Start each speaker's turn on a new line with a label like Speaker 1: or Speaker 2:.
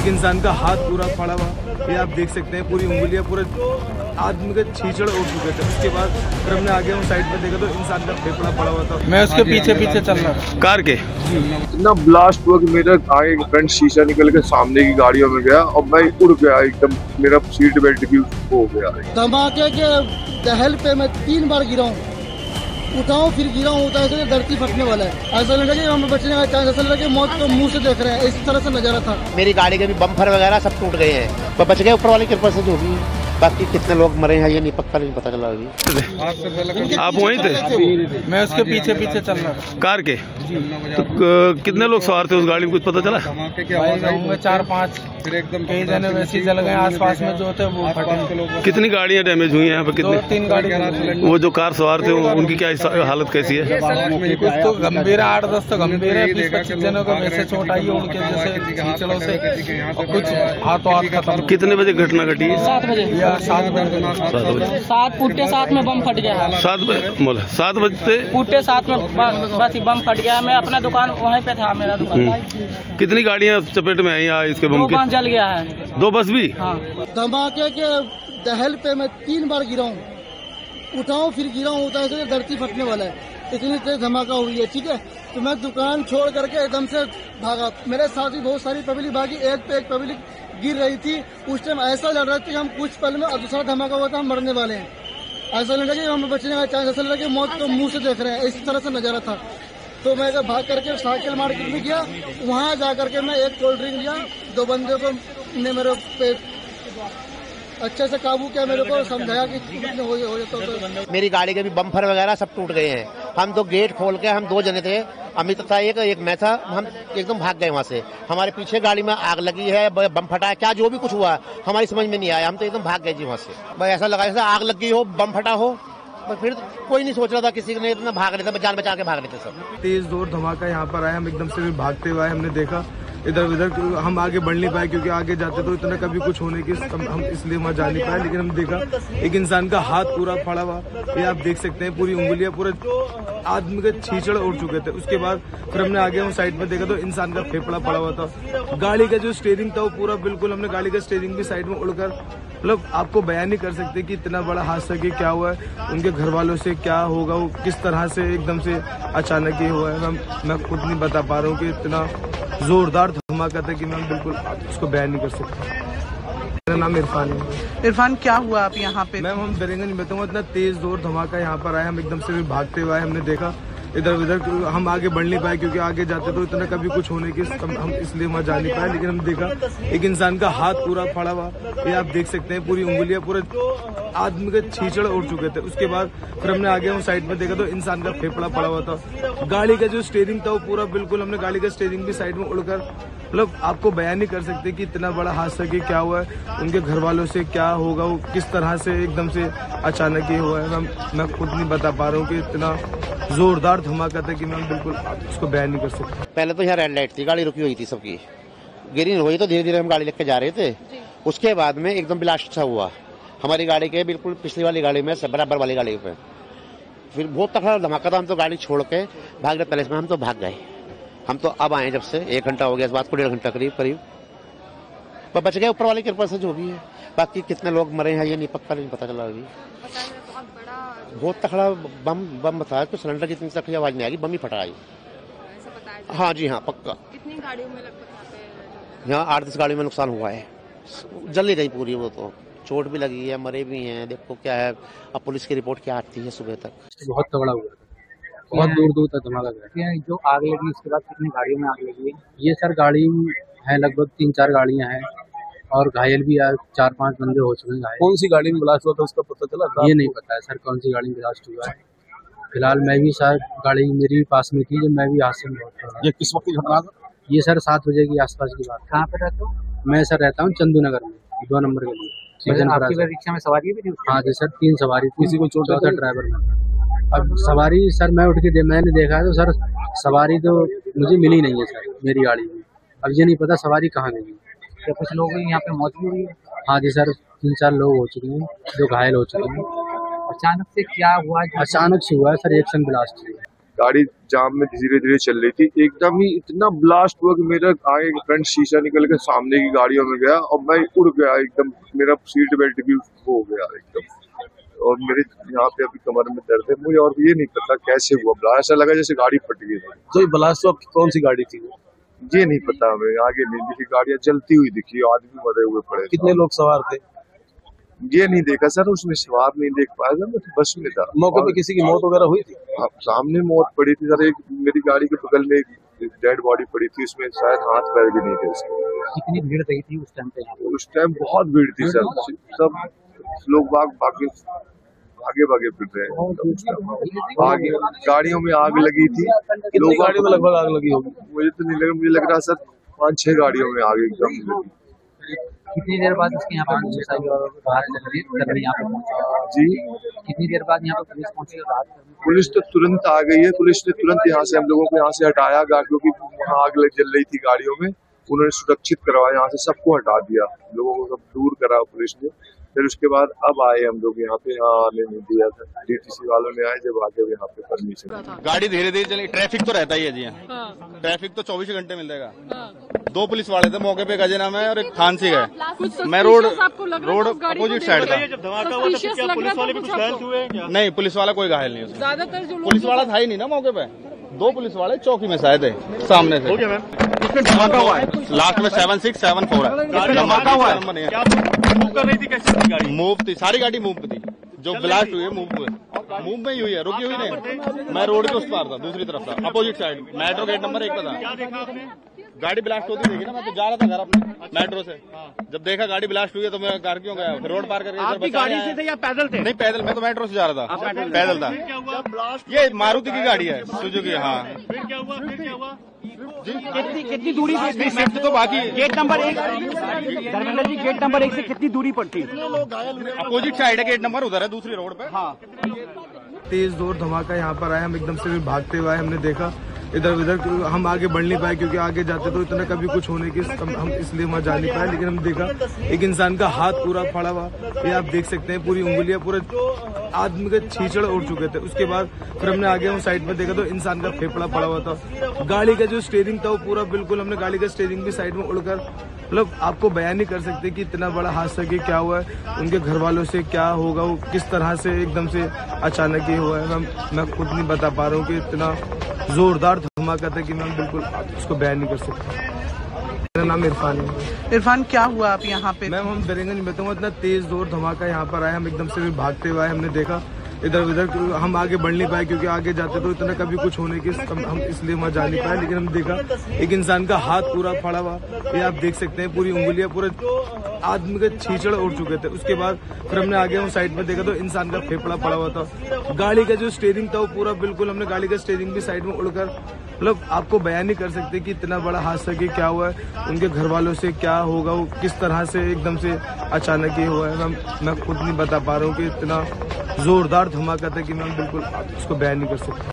Speaker 1: एक इंसान का हाथ पूरा फाड़ा हुआ, ये आप देख सकते हैं, पूरी उंगलियां, पूरे आदमी के छींचड़ उड़ चुके थे। उसके बाद फिर हमने आगे हम साइड पर देखा तो इंसान का फेफड़ा पड़ा हुआ था।
Speaker 2: मैं उसके पीछे पीछे चल रहा था
Speaker 3: कार के।
Speaker 4: इतना ब्लास्ट हुआ कि मेरा आगे फ्रंट शीशा निकल के सामने की गाड़ियों में गया और मैं उड़ गया एकदम, मेरा सीट बेल्ट भी हो गया।
Speaker 5: धमाके के दहल पे मैं 3 बार गिरा हूँ, उठाऊं फिर गिरा हूँ, ऐसे धरती फटने वाला है। ऐसा लगा कि हम बचने का चांस, ऐसा लगा कि मौत को मुंह से देख रहे हैं, इस तरह से नजारा था।
Speaker 6: मेरी गाड़ी के भी बम्पर वगैरह सब टूट गए हैं, पर बच गए ऊपर वाली कृपा से जो भी। बाकी कितने लोग मरे हैं ये नहीं पक्का नहीं पता चला अभी।
Speaker 3: आप वहीं थे?
Speaker 2: मैं उसके पीछे पीछे चल रहा था
Speaker 3: कार के। तो कितने लोग सवार थे उस गाड़ी में, कुछ पता चला?
Speaker 2: होंगे 4-5, कई जने वैसे जल गए आसपास में जो थे वो फटे।
Speaker 3: कितनी गाड़ियाँ डैमेज हुई हैं यहाँ पे? कितनी?
Speaker 2: 2-3 गाड़ी।
Speaker 3: वो जो कार सवार थे उनकी क्या हालत कैसी है?
Speaker 2: कुछ तो गंभीर है, 8-10 तो गंभीर है, 20-25 जनों को वैसे चोट आई है उनके जैसे खींचड़ों से, और कुछ हाथों हाथ खत्म।
Speaker 3: कितने बजे घटना घटी?
Speaker 2: 7 बजे। 7 बजे
Speaker 7: 7 फुटे 7 में बम फट गया है।
Speaker 3: 7 बजते
Speaker 7: फुटे 7 में बस बम फट गया। मैं अपना दुकान वहीं पे था, मेरा दुकान।
Speaker 3: कितनी गाड़ियाँ चपेट में आई इसके बम
Speaker 7: 2
Speaker 3: के?
Speaker 7: बस जल गया है।
Speaker 3: 2 बस भी?
Speaker 7: हाँ।
Speaker 5: धमाके के दहल पे मैं 3 बार गिरा हूँ, उठाऊं फिर गिरा हूँ, ऐसे धरती फटने वाला है, इतनी तेज धमाका हुई है। ठीक है, तो मैं दुकान छोड़ करके एकदम से भागा। मेरे साथ ही बहुत सारी पब्लिक भागी, एक पे एक पब्लिक गिर रही थी। उस टाइम ऐसा लग रहा था कि हम कुछ पल में, अब दूसरा धमाका हुआ था, हम मरने वाले हैं। ऐसा लगा कि हम बचने का चांस, ऐसा लगा कि मौत को मुंह से देख रहे हैं, इस तरह से नजारा था। तो मैं भाग करके साइकिल मार्केट में गया, वहाँ जा करके मैं एक कोल्ड ड्रिंक लिया। 2 बंदे को ने मेरे पे अच्छे से काबू किया, मेरे को समझाया कि हो जाता।
Speaker 6: मेरी गाड़ी के भी बम्पर वगैरह सब टूट गए हैं। हम तो गेट खोल के, हम 2 जने थे, अमित था एक मैं था, हम एकदम भाग गए वहाँ से। हमारे पीछे गाड़ी में आग लगी है, बम फटा है, क्या जो भी कुछ हुआ हमारी समझ में नहीं आया, हम तो एकदम भाग गए जी वहाँ से। भाई ऐसा लगा जैसे आग लग गई हो, बम फटा हो, पर फिर कोई नहीं सोच रहा था, किसी ने इतना भाग रहे थे, जान बचा के भाग रहे थे सब।
Speaker 1: तेज जोर धमाका यहाँ पर आया, हम एकदम से भागते हुए हमने देखा इधर उधर, हम आगे बढ़ नहीं पाए क्योंकि आगे जाते तो इतना कभी कुछ होने की हम इसलिए वहाँ जा नहीं पाए। लेकिन हम देखा एक इंसान का हाथ पूरा फाड़ा हुआ, ये आप देख सकते हैं, पूरी उंगलियां, पूरे आदमी के छींचड़ उड़ चुके थे। उसके बाद फिर हमने आगे हम साइड पर देखा तो इंसान का फेफड़ा पड़ा हुआ था। गाड़ी का जो स्टीयरिंग था वो पूरा बिल्कुल, हमने गाड़ी का स्टीयरिंग भी साइड में उड़कर, मतलब आपको बयान नहीं कर सकते कि इतना बड़ा हादसा कि क्या हुआ है, उनके घर वालों से क्या होगा, वो किस तरह से एकदम से अचानक ही हुआ है। मैं खुद नहीं बता पा रहा हूँ कि इतना जोरदार धमाका था कि मैं बिल्कुल उसको बयान नहीं कर सकता। मेरा नाम इरफान है।
Speaker 8: इरफान, क्या हुआ आप यहाँ पे?
Speaker 1: मैम हम डरेंगे नहीं, बताऊंगा, इतना तेज जोर धमाका यहाँ पर आया, हम एकदम से भागते हुए हमने देखा इधर उधर, हम आगे बढ़ नहीं पाए क्योंकि आगे जाते तो इतना कभी कुछ होने की हम इसलिए वहाँ जा नहीं पाए। लेकिन हम देखा एक इंसान का हाथ पूरा फाड़ा हुआ, ये आप देख सकते हैं, पूरी उंगलियां, पूरे आदमी के छींचड़ उड़ चुके थे। उसके बाद फिर हमने आगे हम साइड पर देखा तो इंसान का फेफड़ा पड़ा हुआ था। गाड़ी का जो स्टीयरिंग था वो पूरा बिल्कुल, हमने गाड़ी का स्टीयरिंग भी साइड में उड़कर, मतलब आपको बयान नहीं कर सकते कि इतना बड़ा हादसा कि क्या हुआ है, उनके घर वालों से क्या होगा, वो किस तरह से एकदम से अचानक ही हुआ है। मैं खुद नहीं बता पा रहा हूँ कि इतना जोरदार धमाका था कि मैं बिल्कुल उसको बयान नहीं कर सकता।
Speaker 6: पहले तो यहाँ रेड लाइट थी, गाड़ी रुकी हुई थी सबकी, ग्रीन हुई तो धीरे धीरे हम गाड़ी लेके जा रहे थे। उसके बाद में एकदम ब्लास्ट सा हुआ हमारी गाड़ी के बिल्कुल पिछली वाली गाड़ी में, बराबर वाली गाड़ी पे। फिर बहुत तगड़ा धमाका था, हम तो गाड़ी छोड़ के भाग गए, पहले में हम तो भाग गए। हम तो अब आए जब से 1 घंटा हो गया, इस बात को 1.5 घंटा करीब, पर बच गए ऊपर वाली कृपा से जो भी है। बाकी कितने लोग मरे हैं ये नहीं पक्का नहीं पता चला अभी। बहुत तगड़ा बम बताया, तो सिलेंडर जितनी तक आवाज नहीं आएगी, बम ही फटा आई। हाँ जी हाँ पक्का।
Speaker 9: कितनी गाड़ियों में लगभग
Speaker 6: यहाँ 8-10 गाड़ियों में नुकसान हुआ है, जल ही रही पूरी, वो तो चोट भी लगी है, मरे भी हैं। देखो क्या है, अब पुलिस की रिपोर्ट क्या आती है सुबह तक।
Speaker 10: बहुत तगड़ा हुआ था, बहुत दूर दूर तक धमाका गया। जो आग लगी उसके बाद कितनी गाड़ियों में आग लगी है? ये सर गाड़ी है, लगभग 3-4 गाड़ियां हैं और घायल भी 4-5 बंदे हो चुके हैं।
Speaker 4: कौन सी गाड़ी में ब्लास्ट हुआ था उसका पता चला?
Speaker 10: ये नहीं पता है सर कौन सी गाड़ी में ब्लास्ट हुआ है। फिलहाल मैं भी सर, गाड़ी मेरी भी पास में थी, जब मैं भी हादसे में बहुत।
Speaker 4: ये किस वक्त की घटना था?
Speaker 10: ये सर 7 बजे के आसपास की बात। कहाँ पे रहते हो? मैं सर रहता हूँ चंदू नगर में, 2 नंबर के लिए।
Speaker 8: आपकी रिक्शा में सवारी भी थी?
Speaker 10: हाँ जी सर, 3 सवारी, किसी को चोट था ड्राइवर में। अब सवारी सर मैं उठ के मैंने देखा तो सर सवारी तो मुझे मिली नहीं है सर मेरी गाड़ी में। अब ये नहीं पता सवारी कहाँ गई।
Speaker 8: क्या कुछ लोगों की यहाँ पे मौत भी हुई है?
Speaker 10: हाँ जी सर, 3-4 लोग हो चुके हैं जो घायल हो चुके हैं।
Speaker 8: अचानक से क्या हुआ?
Speaker 10: अचानक से हुआ है सर, एक्शन ब्लास्ट हुआ।
Speaker 4: गाड़ी जाम में धीरे धीरे चल रही थी, एकदम ही इतना ब्लास्ट हुआ कि मेरा आगे फ्रंट शीशा निकल के सामने की गाड़ियों में गया और मैं उड़ गया एकदम। मेरा सीट बेल्ट भी हो गया एकदम, और मेरे यहाँ पे अभी कमर में दर्द है मुझे, और ये नहीं पता कैसे हुआ ब्लास्ट। ऐसा लगा जैसे गाड़ी फट गई।
Speaker 3: तो ये ब्लास्ट हुआ कौन सी गाड़ी थी?
Speaker 4: ये नहीं पता हमें, आगे नहीं दिखी, गाड़ियां जलती हुई दिखी, आदमी मरे हुए पड़े।
Speaker 3: कितने लोग सवार थे?
Speaker 4: ये नहीं देखा सर, उसमें सवार नहीं देख पाया था, मैं तो बस में था।
Speaker 3: मौके पे किसी की मौत वगैरह हुई थी?
Speaker 4: सामने मौत पड़ी थी सर, एक मेरी गाड़ी के बगल में एक डेड बॉडी पड़ी थी, उसमें शायद हाथ पैर भी नहीं थे उसके।
Speaker 8: कितनी भीड़ रही थी उस टाइम पे?
Speaker 4: उस टाइम बहुत भीड़ थी सर, सब लोग आगे भागे फिर रहे हैं। आगे गाड़ियों में आग लगी थी।
Speaker 3: कितनी गाड़ियों में लगभग आग लगी होगी?
Speaker 4: मुझे तो नहीं लगा, मुझे लग रहा सर 5-6 गाड़ियों में आग एकदम लगी।
Speaker 8: कितनी देर बाद इसके यहाँ पे पुलिस आई और राहत यहाँ पे पहुंची?
Speaker 4: जी,
Speaker 8: कितनी देर बाद यहाँ पे पुलिस पहुंची और राहत?
Speaker 4: पुलिस तो तुरंत आ गई है। पुलिस ने तुरंत यहाँ से हम लोगों को यहाँ से हटाया, क्योंकि वहाँ आग जल रही थी गाड़ियों में। उन्होंने सुरक्षित करवाया, यहाँ से सबको हटा दिया, लोगों को सब दूर करा पुलिस ने। फिर उसके बाद अब आए हम लोग यहाँ पे, यहाँ आने नहीं दिया था, डीटीसी वालों ने आए जब आगे यहाँ पे परमिशन।
Speaker 11: गाड़ी धीरे धीरे चली, ट्रैफिक तो रहता ही है जी यहाँ। ट्रैफिक तो 24 घंटे मिल जाएगा। 2 पुलिस वाले थे मौके पे, गजे नाम है, और एक थान से गए। मैं रोड अपोजिट साइड था। नहीं, पुलिस वाला कोई घायल नहीं है।
Speaker 9: ज्यादातर जो
Speaker 11: पुलिस वाला था ही नहीं ना मौके पे। 2 पुलिस वाले चौकी में शायद है सामने से। धमाका हुआ है लास्ट में 7674 है। धमाका हुआ है, मूव कर रही थी, कैसी गाड़ी मूव थी? सारी गाड़ी मूव थी, जो ब्लास्ट हुई है मूव में ही हुई है, रुकी हुई नहीं। मैं रोड के उस पार था, दूसरी तरफ था, opposite side, metro gate number 1 पे था। गाड़ी ब्लास्ट होती देखी ना, मैं तो जा रहा था घर अपने मेट्रो से। जब देखा गाड़ी ब्लास्ट हुई है तो मैं घर क्यों गया, फिर रोड पार करके। आप गाड़ी से थे या पैदल थे? नहीं पैदल, मैं तो मेट्रो से जा रहा था, पैदल था। ये मारुति की गाड़ी है, सुजुकी। हाँ, फिर क्या हुआ? कितनी दूरी से शिफ्ट तो बाकी gate number 1 Dharmendra ji, gate number 1 से कितनी दूरी पड़ती है? अपोजिट साइड है गेट नंबर, उधर है दूसरी रोड पे। हाँ,
Speaker 1: तेज जोर धमाका यहाँ पर आया, हम एकदम से भागते हुए हमने देखा इधर उधर, हम आगे बढ़ नहीं पाए क्योंकि आगे जाते तो इतना कभी कुछ होने की हम इसलिए वहाँ जा नहीं पाए। लेकिन हम देखा एक इंसान का हाथ पूरा फड़ा हुआ, ये आप देख सकते हैं, पूरी उंगलियां, पूरे आदमी के छींचड़ उड़ चुके थे। उसके बाद फिर हमने आगे हम साइड में देखा तो इंसान का फेफड़ा पड़ा हुआ था। गाड़ी का जो स्टीयरिंग था वो पूरा बिल्कुल, हमने गाड़ी का स्टीयरिंग भी साइड में उड़कर, मतलब आपको बयान नहीं कर सकते कि इतना बड़ा हादसा कि क्या हुआ है, उनके घर वालों से क्या होगा, वो किस तरह से एकदम से अचानक ही हुआ है। मैं खुद नहीं बता पा रहा हूँ कि इतना जोरदार धमाका था कि मैं बिल्कुल उसको बयान नहीं कर सकता। मेरा नाम इरफान है।
Speaker 8: इरफान, क्या हुआ आप यहाँ पे?
Speaker 1: मैम हम डरेंगे नहीं, बताऊंगा, इतना तेज जोर धमाका यहाँ पर आया, हम एकदम से भागते हुए हमने देखा इधर उधर, हम आगे बढ़ नहीं पाए क्योंकि आगे जाते तो इतना कभी कुछ होने की हम इसलिए वहाँ जा नहीं पाए। लेकिन हम देखा एक इंसान का हाथ पूरा फड़ा हुआ, ये आप देख सकते हैं, पूरी उंगलियां, पूरे आदमी के छींचड़ उड़ चुके थे। उसके बाद फिर हमने आगे हम साइड में देखा तो इंसान का फेफड़ा पड़ा हुआ था। गाड़ी का जो स्टीयरिंग था वो पूरा बिल्कुल, हमने गाड़ी का स्टीयरिंग भी साइड में उड़कर, मतलब आपको बयान नहीं कर सकते कि इतना बड़ा हादसा कि क्या हुआ है, उनके घर वालों से क्या होगा, वो किस तरह से एकदम से अचानक ही हुआ है। मैं खुद नहीं बता पा रहा हूँ कि इतना जोरदार धमाका था कि मैं बिल्कुल उसको बयान नहीं कर सकता।